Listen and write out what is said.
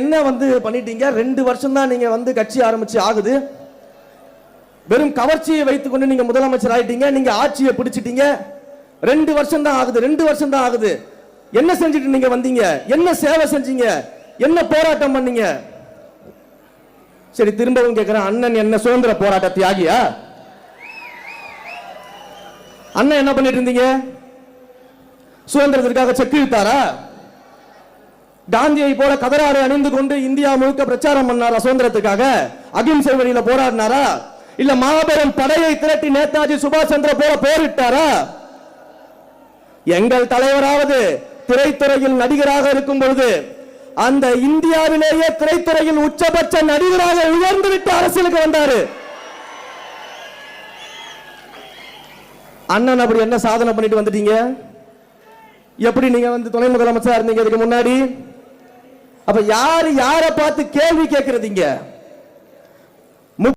என்ன வந்து பண்ணிட்டீங்க? 2 வருஷம் தான் நீங்க வந்து கட்சி ஆரம்பிச்சு ஆகுது. வெறும் கவர்ச்சியை வைத்துக்கொண்டு நீங்க முதலமைச்சர் ஆயிட்டீங்க. நீங்க ஆட்சியை பிடிச்சிட்டீங்க. 2 வருஷம் தான் ஆகுது. 2 வருஷம் தான் ஆகுது. என்ன செஞ்சுட்டு நீங்க வந்தீங்க? என்ன சேவை செஞ்சீங்க? என்ன போராட்டம் பண்ணீங்க? சரி, திரும்பவும் கேட்கிறேன், அண்ணன் என்ன சுதந்திர போராட்ட தியாகியா? அண்ணன் என்ன பண்ணிட்டு இருந்தீங்க? சுதந்திரத்திற்காக செக்கு இழுத்தாரா? காந்தியை போல கதராடை அணிந்து கொண்டு இந்தியா முழுக்க பிரச்சாரம் பண்ணாரா? சுதந்திரத்துக்காக அகிம்சை வழியில போராடினாரா? இல்ல மாபெரும் படையை திரட்டி நேதாஜி சுபாஷ் சந்திர போல போரிட்டாரா? எங்கள் தலைவராவது திரைத்துறையில் நடிகராக இருக்கும் பொழுது அந்த இந்தியாவிலேயே திரைத்துறையில் உச்சபட்ச நடிகராக உயர்ந்து விட்டு அரசியலுக்கு வந்தாரு. அண்ணன் அப்படி என்ன சாதனை பண்ணிட்டு வந்துட்டீங்க? எப்படி நீங்க வந்து துணை முதலமைச்சரா இருந்தீங்க இதுக்கு முன்னாடி? அப்ப யாரை பார்த்து கேள்வி கேட்கறதீங்க?